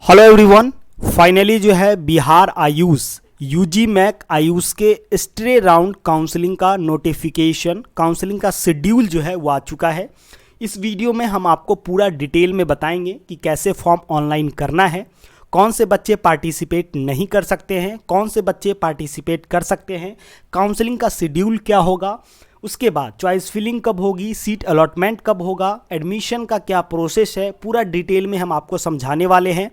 Hello everyone. Finally जो है Bihar Ayush UG Mac Ayush के स्ट्रे राउंड काउंसलिंग का नोटिफिकेशन काउंसलिंग का शेड्यूल जो है वो आ चुका है। इस वीडियो में हम आपको पूरा डिटेल में बताएंगे कि कैसे फॉर्म ऑनलाइन करना है, कौन से बच्चे पार्टिसिपेट नहीं कर सकते हैं, कौन से बच्चे पार्टिसिपेट कर सकते हैं, काउंसलिंग का शेड्यूल क्या होगा, उसके बाद चॉइस फिलिंग कब होगी, सीट अलॉटमेंट कब होगा, एडमिशन का क्या प्रोसेस है, पूरा डिटेल में हम आपको समझाने वाले हैं।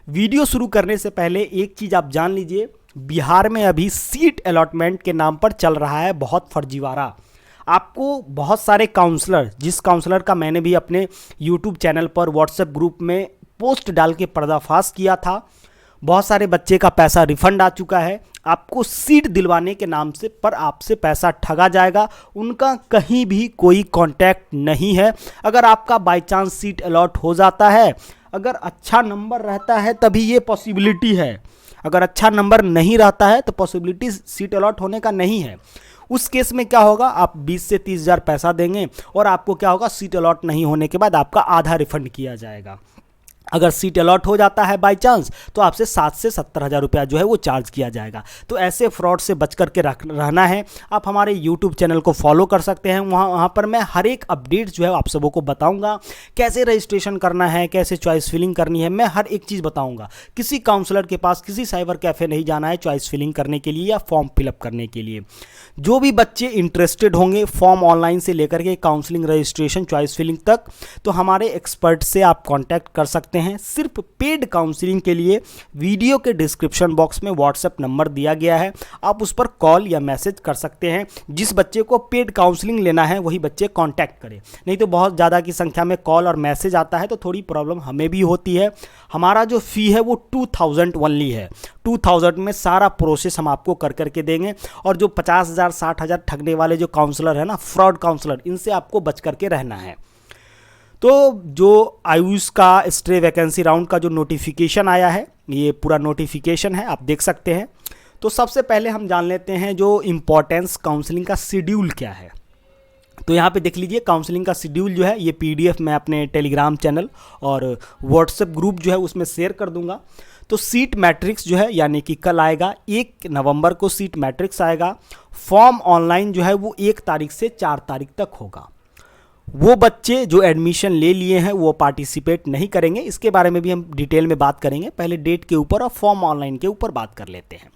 वीडियो शुरू करने से पहले एक चीज़ आप जान लीजिए, बिहार में अभी सीट अलॉटमेंट के नाम पर चल रहा है बहुत फर्जीवाड़ा। आपको बहुत सारे काउंसलर, जिस काउंसलर का मैंने भी अपने यूट्यूब चैनल पर व्हाट्सएप ग्रुप में पोस्ट डाल के पर्दाफाश किया था, बहुत सारे बच्चे का पैसा रिफंड आ चुका है। आपको सीट दिलवाने के नाम से पर आपसे पैसा ठगा जाएगा, उनका कहीं भी कोई कांटेक्ट नहीं है। अगर आपका बाय चांस सीट अलॉट हो जाता है, अगर अच्छा नंबर रहता है तभी ये पॉसिबिलिटी है, अगर अच्छा नंबर नहीं रहता है तो पॉसिबिलिटी सीट अलॉट होने का नहीं है। उस केस में क्या होगा, आप 20 से 30 हज़ार पैसा देंगे और आपको क्या होगा, सीट अलॉट नहीं होने के बाद आपका आधा रिफंड किया जाएगा। अगर सीट अलॉट हो जाता है बाय चांस तो आपसे 60 से 70 हज़ार रुपया जो है वो चार्ज किया जाएगा। तो ऐसे फ्रॉड से बच करके रहना है। आप हमारे यूट्यूब चैनल को फॉलो कर सकते हैं, वहाँ पर मैं हर एक अपडेट जो है आप सबों को बताऊंगा। कैसे रजिस्ट्रेशन करना है, कैसे चॉइस फिलिंग करनी है, मैं हर एक चीज़ बताऊंगा। किसी काउंसलर के पास, किसी साइबर कैफ़े नहीं जाना है चॉइस फिलिंग करने के लिए या फॉर्म फिलअप करने के लिए। जो भी बच्चे इंटरेस्टेड होंगे फॉर्म ऑनलाइन से लेकर के काउंसलिंग, रजिस्ट्रेशन, चॉइस फिलिंग तक, तो हमारे एक्सपर्ट से आप कांटेक्ट कर सकते हैं। सिर्फ पेड काउंसलिंग के लिए वीडियो के डिस्क्रिप्शन बॉक्स में व्हाट्सएप नंबर दिया गया है, आप उस पर कॉल या मैसेज कर सकते हैं। जिस बच्चे को पेड काउंसलिंग लेना है वही बच्चे कांटेक्ट करें, नहीं तो बहुत ज़्यादा की संख्या में कॉल और मैसेज आता है तो थोड़ी प्रॉब्लम हमें भी होती है। हमारा जो फ़ी है वो 2000 ओनली है। 2000 में सारा प्रोसेस हम आपको कर करके देंगे। और जो 50,000 60,000 ठगने वाले जो काउंसलर है ना, फ्रॉड काउंसलर, इनसे आपको बच करके रहना है। तो जो आयुष का स्ट्रे वैकेंसी राउंड का जो नोटिफिकेशन आया है, ये पूरा नोटिफिकेशन है, आप देख सकते हैं। तो सबसे पहले हम जान लेते हैं जो इम्पोर्टेंस काउंसलिंग का शेड्यूल क्या है। तो यहाँ पे देख लीजिए, काउंसलिंग का शेड्यूल जो है ये पीडीएफ मैं अपने टेलीग्राम चैनल और व्हाट्सएप ग्रुप जो है उसमें शेयर कर दूंगा। तो सीट मैट्रिक्स जो है यानी कि कल आएगा, 1 नवंबर को सीट मैट्रिक्स आएगा। फॉर्म ऑनलाइन जो है वो 1 तारीख से 4 तारीख तक होगा। वो बच्चे जो एडमिशन ले लिए हैं वो पार्टिसिपेट नहीं करेंगे, इसके बारे में भी हम डिटेल में बात करेंगे। पहले डेट के ऊपर और फॉर्म ऑनलाइन के ऊपर बात कर लेते हैं।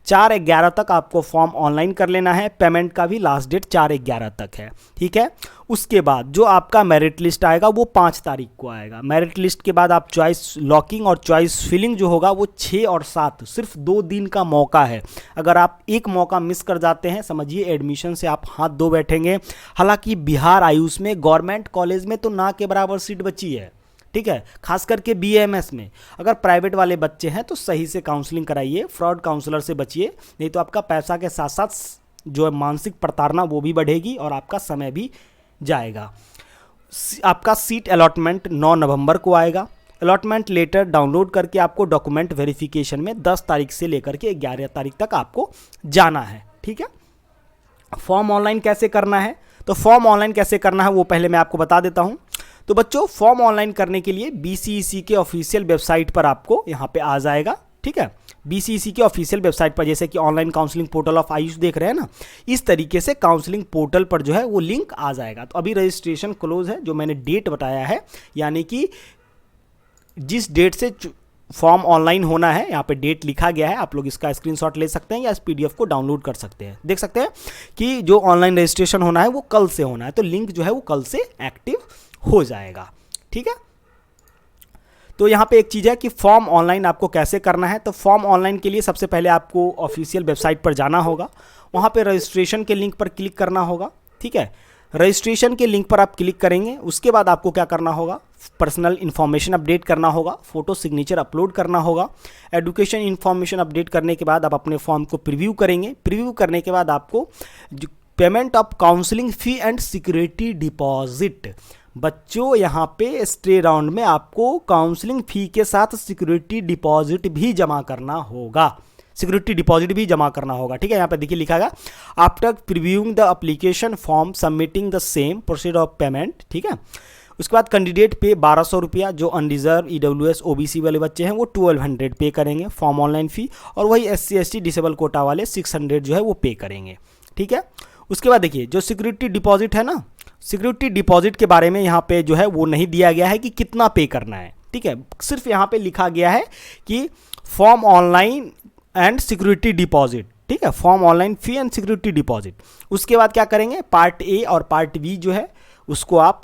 4/11 तक आपको फॉर्म ऑनलाइन कर लेना है। पेमेंट का भी लास्ट डेट 4/11 तक है, ठीक है। उसके बाद जो आपका मेरिट लिस्ट आएगा वो 5 तारीख को आएगा। मेरिट लिस्ट के बाद आप चॉइस लॉकिंग और चॉइस फिलिंग जो होगा वो 6 और 7, सिर्फ 2 दिन का मौका है। अगर आप एक मौका मिस कर जाते हैं, समझिए एडमिशन से आप हाथ धो बैठेंगे। हालांकि बिहार आयुष में गवर्नमेंट कॉलेज में तो ना के बराबर सीट बची है, ठीक है, खास करके बीएमएस में। अगर प्राइवेट वाले बच्चे हैं तो सही से काउंसलिंग कराइए, फ्रॉड काउंसलर से बचिए, नहीं तो आपका पैसा के साथ साथ जो है मानसिक प्रताड़ना वो भी बढ़ेगी और आपका समय भी जाएगा। आपका सीट अलॉटमेंट 9 नवंबर को आएगा। अलॉटमेंट लेटर डाउनलोड करके आपको डॉक्यूमेंट वेरिफिकेशन में 10 तारीख से लेकर के 11 तारीख तक आपको जाना है, ठीक है। फॉर्म ऑनलाइन कैसे करना है, तो फॉर्म ऑनलाइन कैसे करना है वो पहले मैं आपको बता देता हूँ। तो बच्चों, फॉर्म ऑनलाइन करने के लिए बीसीईसी के ऑफिशियल वेबसाइट पर आपको यहाँ पे आ जाएगा, ठीक है। बीसीईसी के ऑफिशियल वेबसाइट पर, जैसे कि online counselling portal of Ayush देख रहे हैं ना, इस तरीके से काउंसलिंग पोर्टल पर जो है वो लिंक आ जाएगा। तो अभी रजिस्ट्रेशन क्लोज है, जो मैंने डेट बताया है, यानी कि जिस डेट से फॉर्म ऑनलाइन होना है यहाँ पे डेट लिखा गया है। आप लोग इसका स्क्रीनशॉट ले सकते हैं या इस पीडीएफ को डाउनलोड कर सकते हैं। देख सकते हैं कि जो ऑनलाइन रजिस्ट्रेशन होना है वो कल से होना है, तो लिंक जो है वो कल से एक्टिव हो जाएगा, ठीक है। तो यहाँ पे एक चीज़ है कि फॉर्म ऑनलाइन आपको कैसे करना है। तो फॉर्म ऑनलाइन के लिए सबसे पहले आपको ऑफिशियल वेबसाइट पर जाना होगा, वहाँ पे रजिस्ट्रेशन के लिंक पर क्लिक करना होगा, ठीक है। रजिस्ट्रेशन के लिंक पर आप क्लिक करेंगे, उसके बाद आपको क्या करना होगा, पर्सनल इन्फॉर्मेशन अपडेट करना होगा, फोटो सिग्नेचर अपलोड करना होगा। एजुकेशन इन्फॉर्मेशन अपडेट करने के बाद आप अपने फॉर्म को प्रीव्यू करेंगे। प्रीव्यू करने के बाद आपको payment of counselling fee and security deposit, बच्चों यहाँ पे स्टे राउंड में आपको काउंसलिंग फ़ी के साथ सिक्योरिटी डिपॉजिट भी जमा करना होगा, सिक्योरिटी डिपॉजिट भी जमा करना होगा, ठीक है। यहाँ पे देखिए लिखा है, after previewing the application form submitting the same proceed of payment, ठीक है। उसके बाद कैंडिडेट पे 1200 रुपया, जो अनरिजर्व EWS OBC वाले बच्चे हैं वो 1200 पे करेंगे फॉर्म ऑनलाइन फ़ी, और वही SC ST डिसेबल कोटा वाले 600 जो है वो पे करेंगे, ठीक है। उसके बाद देखिए जो सिक्योरिटी डिपॉजिट है ना, सिक्योरिटी डिपॉजिट के बारे में यहाँ पे जो है वो नहीं दिया गया है कि कितना पे करना है, ठीक है। सिर्फ यहाँ पे लिखा गया है कि form online and security deposit, ठीक है, form online fee and security deposit. उसके बाद क्या करेंगे, पार्ट ए और पार्ट बी जो है उसको आप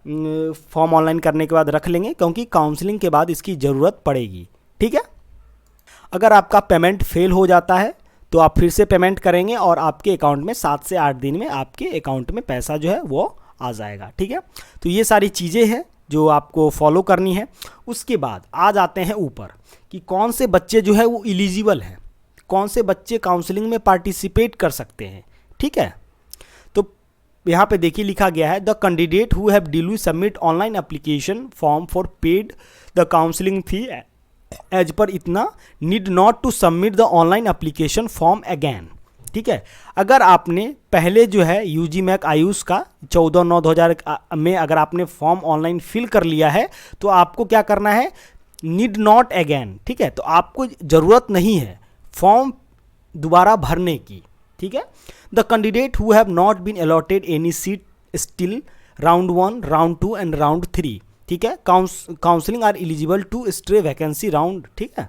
फॉर्म ऑनलाइन करने के बाद रख लेंगे, क्योंकि काउंसलिंग के बाद इसकी ज़रूरत पड़ेगी, ठीक है। अगर आपका पेमेंट फेल हो जाता है तो आप फिर से पेमेंट करेंगे और आपके अकाउंट में 7 से 8 दिन में आपके अकाउंट में पैसा जो है वो आ जाएगा, ठीक है। तो ये सारी चीज़ें हैं जो आपको फॉलो करनी है। उसके बाद आ जाते हैं ऊपर कि कौन से बच्चे जो है वो एलिजिबल हैं, कौन से बच्चे काउंसलिंग में पार्टिसिपेट कर सकते हैं, ठीक है। तो यहाँ पे देखिए लिखा गया है, the candidate who have duly submit online application form for paid the counselling fee as per इतना need not to submit the online application form again, ठीक है। अगर आपने पहले जो है यूजी मैक आयुष का 14/9/2000 में अगर आपने फॉर्म ऑनलाइन फिल कर लिया है तो आपको क्या करना है, नीड नॉट अगैन, ठीक है। तो आपको ज़रूरत नहीं है फॉर्म दोबारा भरने की, ठीक है। The candidate who have not been allotted any seat still round 1, round 2 and round 3, ठीक है, counselling are eligible to stay vacancy round, ठीक है।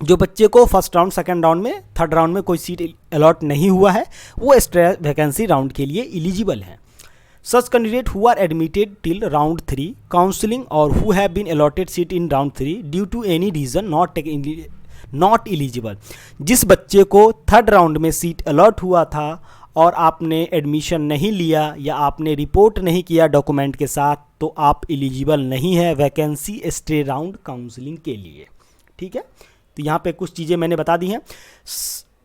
जो बच्चे को फर्स्ट राउंड, सेकंड राउंड में, थर्ड राउंड में कोई सीट अलॉट नहीं हुआ है वो स्टे वैकेंसी राउंड के लिए एलिजिबल है। Such candidate who are admitted till round 3 counselling और who have been allotted seat in round 3 due to any reason not eligible. जिस बच्चे को थर्ड राउंड में सीट अलॉट हुआ था और आपने एडमिशन नहीं लिया या आपने रिपोर्ट नहीं किया डॉक्यूमेंट के साथ, तो आप एलिजिबल नहीं है वैकेंसी स्टे राउंड काउंसलिंग के लिए, ठीक है। तो यहाँ पे कुछ चीज़ें मैंने बता दी हैं।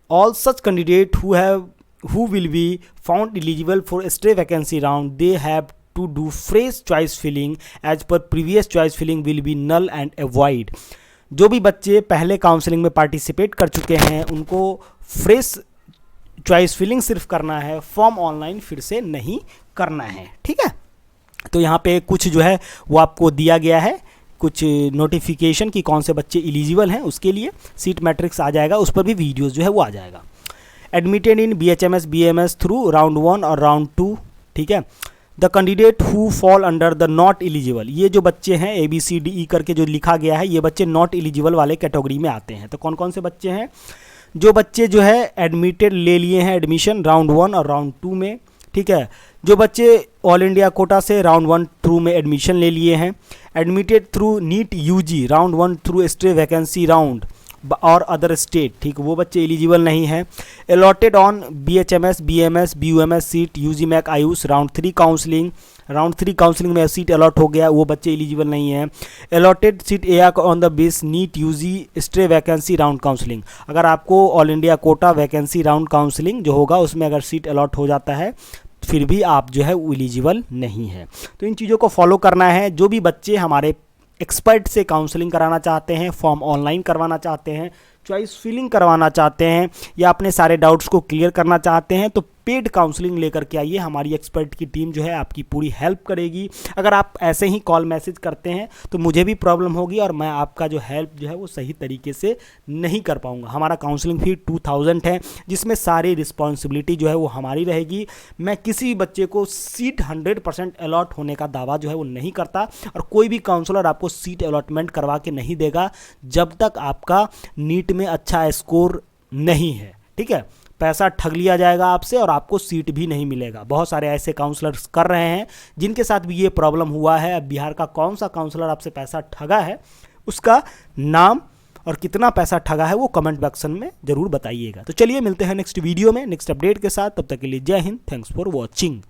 All such candidate who will be found eligible for stay vacancy round they have to do fresh choice filling as per previous choice filling will be null and avoid. जो भी बच्चे पहले काउंसलिंग में पार्टिसिपेट कर चुके हैं उनको fresh choice filling सिर्फ करना है, फॉर्म ऑनलाइन फिर से नहीं करना है, ठीक है। तो यहाँ पे कुछ जो है वो आपको दिया गया है, कुछ नोटिफिकेशन कि कौन से बच्चे एलिजिबल हैं, उसके लिए सीट मैट्रिक्स आ जाएगा, उस पर भी वीडियोस जो है वो आ जाएगा। Admitted in BHMS BMS through round 1 और राउंड 2, ठीक है। The candidate who fall under the not eligible, ये जो बच्चे हैं ABCDE करके जो लिखा गया है, ये बच्चे नॉट एलिजिबल वाले कैटेगरी में आते हैं। तो कौन कौन से बच्चे हैं, जो बच्चे जो है एडमिटेड ले लिए हैं एडमिशन राउंड 1 और राउंड 2 में, ठीक है। जो बच्चे ऑल इंडिया कोटा से राउंड 1 थ्रू में एडमिशन ले लिए हैं, admitted through NEET UG round 1 through stray vacancy round और अदर स्टेट, ठीक, वो बच्चे एलिजिबल नहीं हैं। Allotted on BHMS BMS BUMS seat UG मैक आयुष राउंड 3 काउंसलिंग में सीट अलॉट हो गया, वो बच्चे एलिजिबल नहीं हैं। Allotted seat AIC on the base NEET UG stray vacancy round counselling, अगर आपको all India quota vacancy round counselling जो होगा उसमें अगर सीट अलॉट हो जाता है फिर भी आप जो है एलिजिबल नहीं है। तो इन चीज़ों को फॉलो करना है। जो भी बच्चे हमारे एक्सपर्ट से काउंसलिंग कराना चाहते हैं, फॉर्म ऑनलाइन करवाना चाहते हैं, चॉइस फिलिंग करवाना चाहते हैं या अपने सारे डाउट्स को क्लियर करना चाहते हैं, तो पेड काउंसलिंग लेकर के आइए। हमारी एक्सपर्ट की टीम जो है आपकी पूरी हेल्प करेगी। अगर आप ऐसे ही कॉल मैसेज करते हैं तो मुझे भी प्रॉब्लम होगी और मैं आपका जो हेल्प जो है वो सही तरीके से नहीं कर पाऊंगा। हमारा काउंसलिंग फी 2000 है, जिसमें सारी रिस्पॉन्सिबिलिटी जो है वो हमारी रहेगी। मैं किसी भी बच्चे को सीट 100% अलॉट होने का दावा जो है वो नहीं करता और कोई भी काउंसलर आपको सीट अलॉटमेंट करवा के नहीं देगा जब तक आपका नीट में अच्छा स्कोर नहीं है, ठीक है। पैसा ठग लिया जाएगा आपसे और आपको सीट भी नहीं मिलेगा। बहुत सारे ऐसे काउंसलर्स कर रहे हैं जिनके साथ भी ये प्रॉब्लम हुआ है। अब बिहार का कौन सा काउंसलर आपसे पैसा ठगा है, उसका नाम और कितना पैसा ठगा है वो कमेंट सेक्शन में ज़रूर बताइएगा। तो चलिए मिलते हैं नेक्स्ट वीडियो में नेक्स्ट अपडेट के साथ। तब तक के लिए जय हिंद, थैंक्स फॉर वॉचिंग।